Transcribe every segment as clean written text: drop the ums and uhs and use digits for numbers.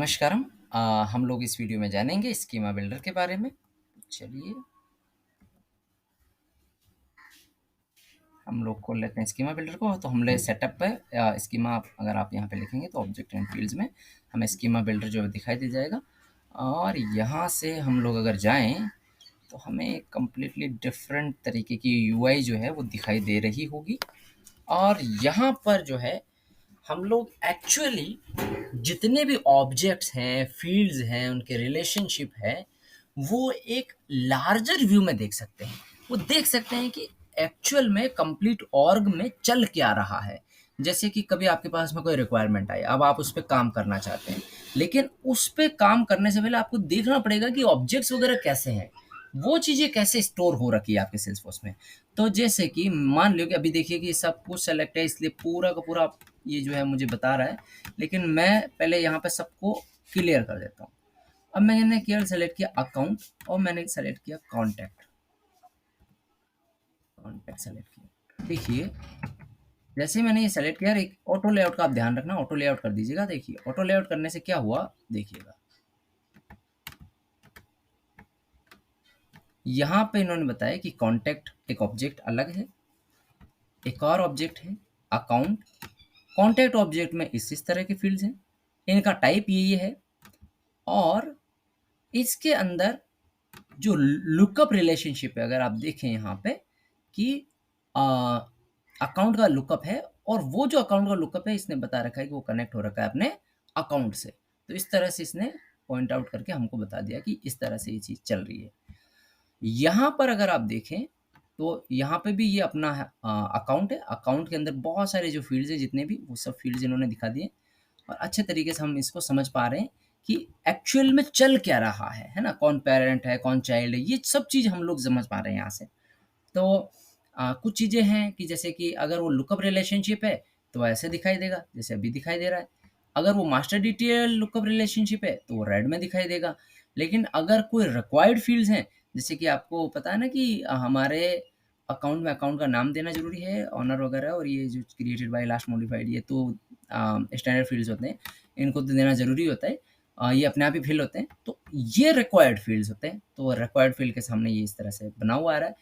नमस्कारम। हम लोग इस वीडियो में जानेंगे स्कीमा बिल्डर के बारे में। चलिए हम लोग खोल लेते हैं स्कीमा बिल्डर को। तो हमने सेटअप पे स्कीमा अगर आप यहाँ पे लिखेंगे तो ऑब्जेक्ट एंड फील्ड्स में हमें स्कीमा बिल्डर जो है दिखाई दे जाएगा। और यहाँ से हम लोग अगर जाएं तो हमें कम्प्लीटली डिफरेंट तरीके की यूआई जो है वो दिखाई दे रही होगी। और यहाँ पर जो है हम लोग एक्चुअली जितने भी ऑब्जेक्ट्स हैं, फील्ड्स हैं, उनके रिलेशनशिप है, वो एक लार्जर व्यू में देख सकते हैं। वो देख सकते हैं कि एक्चुअल में कंप्लीट ऑर्ग में चल क्या रहा है। जैसे कि कभी आपके पास में कोई रिक्वायरमेंट आई, अब आप उस पर काम करना चाहते हैं, लेकिन उस पर काम करने से पहले आपको देखना पड़ेगा कि ऑब्जेक्ट्स वगैरह कैसे हैं, वो चीज़ें कैसे स्टोर हो रखी है आपके सेल्सफोर्स में। तो जैसे कि मान लो कि अभी देखिए कि सब कुछ सेलेक्ट है, इसलिए पूरा का पूरा ये जो है मुझे बता रहा है, लेकिन मैं पहले यहाँ पे सबको क्लियर कर देता हूँ। अब मैंने केवल सेलेक्ट किया अकाउंट और मैंने सेलेक्ट किया कॉन्टैक्ट सेलेक्ट किया। देखिए जैसे मैंने ये सेलेक्ट किया, एक ऑटो लेआउट का आप ध्यान रखना, ऑटो लेआउट कर दीजिएगा। देखिए ऑटो लेआउट करने से क्या हुआ, देखिएगा यहाँ पे इन्होंने बताया कि कॉन्टैक्ट एक ऑब्जेक्ट अलग है, एक और ऑब्जेक्ट है अकाउंट। कॉन्टैक्ट ऑब्जेक्ट में इस तरह के फील्ड्स हैं, इनका टाइप ये है, और इसके अंदर जो लुकअप रिलेशनशिप है, अगर आप देखें यहाँ पे कि अकाउंट का लुकअप है, और वो जो अकाउंट का लुकअप है इसने बता रखा है कि वो कनेक्ट हो रखा है अपने अकाउंट से। तो इस तरह से इसने पॉइंट आउट करके हमको बता दिया कि इस तरह से ये चीज़ चल रही है। यहाँ पर अगर आप देखें तो यहाँ पे भी ये अपना अकाउंट है। अकाउंट के अंदर बहुत सारे जो फील्ड्स हैं, जितने भी, वो सब फील्ड्स इन्होंने दिखा दिए, और अच्छे तरीके से हम इसको समझ पा रहे हैं कि एक्चुअल में चल क्या रहा है ना, कौन पेरेंट है, कौन चाइल्ड है, ये सब चीज़ हम लोग समझ पा रहे हैं यहाँ से। तो कुछ चीज़ें हैं कि जैसे कि अगर वो लुकअप रिलेशनशिप है तो ऐसे दिखाई देगा जैसे अभी दिखाई दे रहा है। अगर वो मास्टर डिटेल लुकअप रिलेशनशिप है तो वो रेड में दिखाई देगा। लेकिन अगर कोई रिक्वायर्ड फील्ड्स हैं, जैसे कि आपको पता है ना कि हमारे अकाउंट में अकाउंट का नाम देना ज़रूरी है, ऑनर वगैरह, और ये जो क्रिएटेड बाय लास्ट मॉडिफाइड, ये तो स्टैंडर्ड फील्ड्स होते हैं, इनको तो देना ज़रूरी होता है। ये अपने आप ही फिल होते हैं, तो ये रिक्वायर्ड फील्ड्स होते हैं। तो रिक्वायर्ड फील्ड के सामने ये इस तरह से बना हुआ आ रहा है।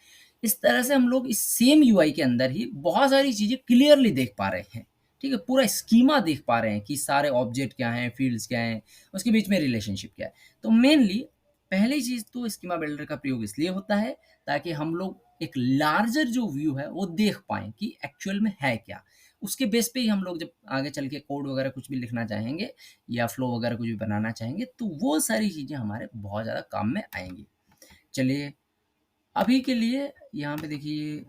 इस तरह से हम लोग इस सेम यूआई के अंदर ही बहुत सारी चीज़ें क्लियरली देख पा रहे हैं। ठीक है, पूरा स्कीमा देख पा रहे हैं कि सारे ऑब्जेक्ट क्या हैं, फील्ड्स क्या हैं, उसके बीच में रिलेशनशिप क्या है। तो मेनली पहली चीज़ तो स्कीमा बिल्डर का प्रयोग इसलिए होता है ताकि हम लोग एक लार्जर जो व्यू है वो देख पाएँ कि एक्चुअल में है क्या। उसके बेस पे ही हम लोग जब आगे चल के कोड वगैरह कुछ भी लिखना चाहेंगे या फ्लो वगैरह कुछ भी बनाना चाहेंगे, तो वो सारी चीज़ें हमारे बहुत ज़्यादा काम में आएँगी। चलिए अभी के लिए यहाँ पे देखिए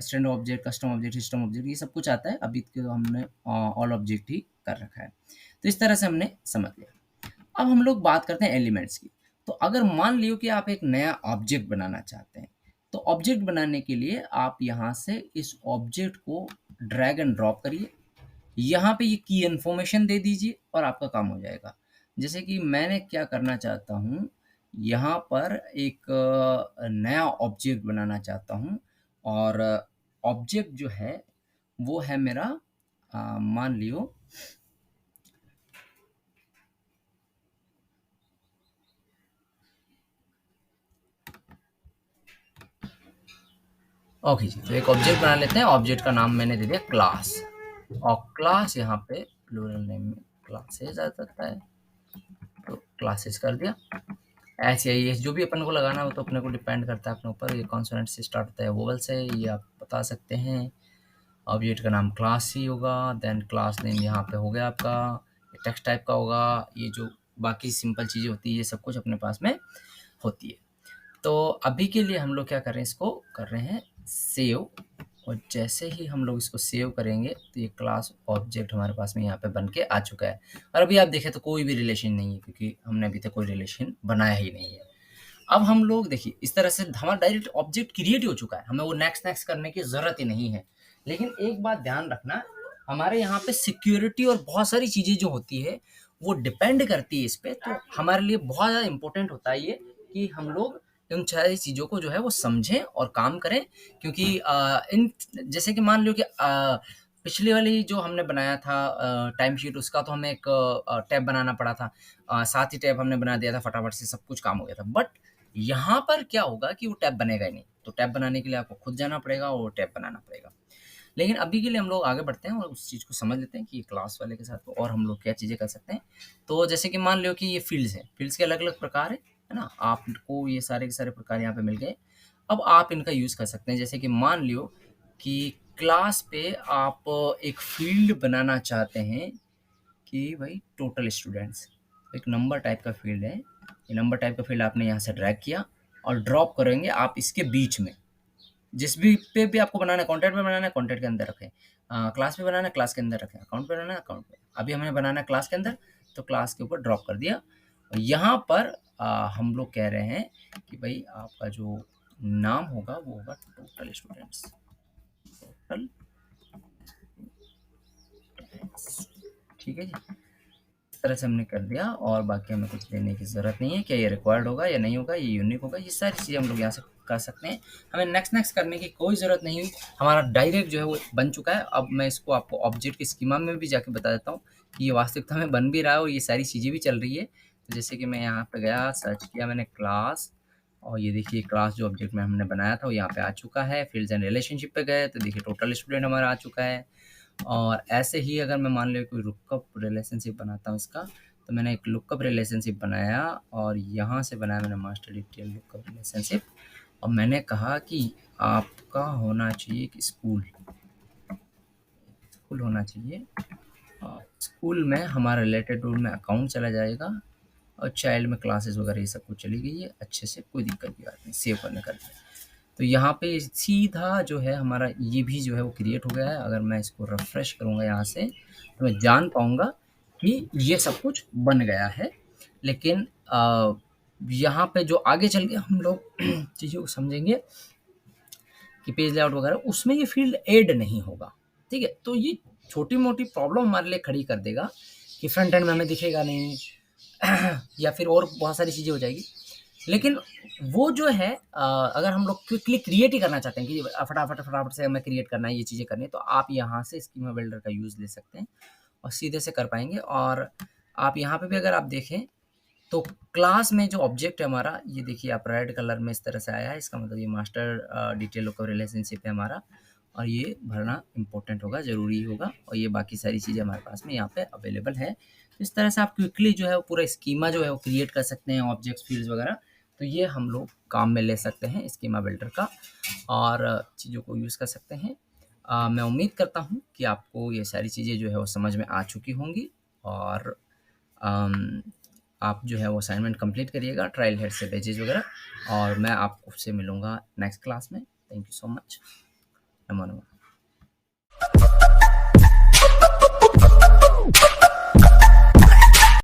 standard object, custom object, system object, ये सब कुछ आता है। अभी तो हमने ऑल ऑब्जेक्ट ही कर रखा है। तो इस तरह से हमने समझ लिया। अब हम लोग बात करते हैं एलिमेंट्स की। तो अगर मान लियो कि आप एक नया ऑब्जेक्ट बनाना चाहते हैं, तो ऑब्जेक्ट बनाने के लिए आप यहाँ से इस ऑब्जेक्ट को ड्रैग एंड ड्रॉप करिए, यहाँ पे ये की इन्फॉर्मेशन दे दीजिए और आपका काम हो जाएगा। जैसे कि मैंने क्या करना चाहता हूँ, यहाँ पर एक नया ऑब्जेक्ट बनाना चाहता हूँ, और ऑब्जेक्ट जो है वो है मेरा मान लियो ओके जी। तो एक ऑब्जेक्ट बना लेते हैं। ऑब्जेक्ट का नाम मैंने दे दिया क्लास, और क्लास यहाँ पे प्लूरल नेम में क्लासेस आ सकता है, तो क्लासेस कर दिया। ऐसे ही जो भी अपन को लगाना हो तो अपने को डिपेंड करता है अपने ऊपर। ये कॉन्सोनेंट से स्टार्ट होता है, वोवल से, ये आप बता सकते हैं। ऑब्जेक्ट का नाम क्लास ही होगा। देन क्लास नेम यहाँ पे हो गया आपका, टेक्स्ट टाइप का होगा। ये जो बाकी सिंपल चीज़ें होती है ये सब कुछ अपने पास में होती है। तो अभी के लिए हम लोग क्या कर रहे हैं, इसको कर रहे हैं सेव। और जैसे ही हम लोग इसको सेव करेंगे तो ये क्लास ऑब्जेक्ट हमारे पास में यहाँ पे बन के आ चुका है। और अभी आप देखें तो कोई भी रिलेशन नहीं है, क्योंकि हमने अभी तक कोई रिलेशन बनाया ही नहीं है। अब हम लोग देखिए इस तरह से हमारा डायरेक्ट ऑब्जेक्ट क्रिएट हो चुका है, हमें वो नेक्स्ट नेक्स्ट करने की ज़रूरत ही नहीं है। लेकिन एक बात ध्यान रखना, हमारे यहाँ पे सिक्योरिटी और बहुत सारी चीज़ें जो होती है वो डिपेंड करती है इस पे। तो हमारे लिए बहुत ज़्यादा इम्पोर्टेंट होता है ये कि हम लोग इन सारी चीज़ों को जो है वो समझें और काम करें। क्योंकि इन जैसे कि मान लो कि पिछली वाली जो हमने बनाया था टाइम शीट, उसका तो हमें एक टैब बनाना पड़ा था। 7 ही टैब हमने बना दिया था, फटाफट से सब कुछ काम हो गया था। बट यहाँ पर क्या होगा कि वो टैब बनेगा ही नहीं। तो टैब बनाने के लिए आपको खुद जाना पड़ेगा और टैब बनाना पड़ेगा। लेकिन अभी के लिए हम लोग आगे बढ़ते हैं और उस चीज़ को समझ लेते हैं कि क्लास वाले के साथ और हम लोग क्या चीज़ें कर सकते हैं। तो जैसे कि मान लो कि ये फ़ील्ड्स हैं, फ़ील्ड्स के अलग-अलग प्रकार है ना? आपको ये सारे के सारे प्रकार यहाँ पे मिल गए। अब आप इनका यूज़ कर सकते हैं। जैसे कि मान लियो कि क्लास पे आप एक फ़ील्ड बनाना चाहते हैं कि भाई टोटल स्टूडेंट्स, एक नंबर टाइप का फ़ील्ड है। ये नंबर टाइप का फ़ील्ड आपने यहाँ से ड्रैग किया और ड्रॉप करेंगे आप इसके बीच में। जिस भी पे भी आपको बनाना है, कंटेंट में बनाना है, कंटेंट के अंदर रखें। क्लास में बनाना है, क्लास के अंदर रखें। अकाउंट पे बनाना है, अकाउंट पे। अभी हमें बनाना है क्लास के अंदर, तो क्लास के ऊपर ड्रॉप कर दिया। और यहाँ पर हम लोग कह रहे हैं कि भाई आपका जो नाम होगा वो होगा टोटल स्टूडेंट्स। टोटल, ठीक है जी। इस तरह से हमने कर दिया और बाकी हमें कुछ देने की ज़रूरत नहीं है। क्या ये रिक्वायर्ड होगा या नहीं होगा, ये यूनिक होगा, ये सारी चीज़ें हम लोग यहाँ से कर सकते हैं। हमें नेक्स्ट करने की कोई ज़रूरत नहीं हुई। हमारा डायरेक्ट जो है वो बन चुका है। अब मैं इसको आपको ऑब्जेक्ट के स्कीमा में भी जाके बता देता हूँ कि ये वास्तविकता में बन भी रहा है और ये सारी चीज़ें भी चल रही है। तो जैसे कि मैं यहाँ पे गया, सर्च किया मैंने क्लास, और ये देखिए क्लास जो ऑब्जेक्ट में हमने बनाया था वो यहाँ पे आ चुका है। फील्ड्स एंड रिलेशनशिप पे गए तो देखिए टोटल स्टूडेंट हमारा आ चुका है। और ऐसे ही अगर मैं मान लो कोई लुकअप रिलेशनशिप बनाता हूँ इसका, तो मैंने एक लुकअप रिलेशनशिप बनाया और यहाँ से बनाया मैंने मास्टर डिटेल लुकअप रिलेशनशिप। और मैंने कहा कि आपका होना चाहिए कि स्कूल होना चाहिए। स्कूल में हमारा रिलेटेड रूल में अकाउंट चला जाएगा और चाइल्ड में क्लासेस वगैरह ये सब कुछ चली गई है अच्छे से, कोई दिक्कत की बात नहीं। सेव करने कर दिया तो यहाँ पे सीधा जो है हमारा ये भी जो है वो क्रिएट हो गया है। अगर मैं इसको रिफ्रेश करूँगा यहाँ से तो मैं जान पाऊँगा कि ये सब कुछ बन गया है। लेकिन यहाँ पे जो आगे चल के हम लोग चीज़ों को समझेंगे कि पेज लेआउट वगैरह, उसमें ये फील्ड ऐड नहीं होगा। ठीक है? तो ये छोटी-मोटी प्रॉब्लम हमारे लिए खड़ी कर देगा कि फ्रंट एंड में हमें दिखेगा नहीं या फिर और बहुत सारी चीज़ें हो जाएगी। लेकिन वो जो है अगर हम लोग क्विकली क्रिएट ही करना चाहते हैं कि फटाफट से हमें क्रिएट करना है, ये चीज़ें करनी है, तो आप यहाँ से स्कीमा बिल्डर का यूज़ ले सकते हैं और सीधे से कर पाएँगे। और आप यहाँ पे भी अगर आप देखें तो क्लास में जो ऑब्जेक्ट है हमारा, ये देखिए आप रेड कलर में इस तरह से आया है। इसका मतलब ये मास्टर डिटेल लुकअप रिलेशनशिप है हमारा और ये भरना इम्पोर्टेंट होगा, ज़रूरी होगा। और ये बाकी सारी चीज़ें हमारे पास में यहाँ पे अवेलेबल है। तो इस तरह से आप क्विकली जो है वो पूरा स्कीमा जो है वो क्रिएट कर सकते हैं, ऑब्जेक्ट्स, फील्ड्स वगैरह। तो ये हम लोग काम में ले सकते हैं स्कीमा बिल्डर का और चीज़ों को यूज़ कर सकते हैं। मैं उम्मीद करता हूँ कि आपको ये सारी चीज़ें जो है वो समझ में आ चुकी होंगी और अम, आप जो है वो असाइनमेंट कंप्लीट करिएगा, ट्रायल हेड से पेजेस वगैरह। और मैं आपसे मिलूँगा नेक्स्ट क्लास में। Thank you so much. नमो नमः।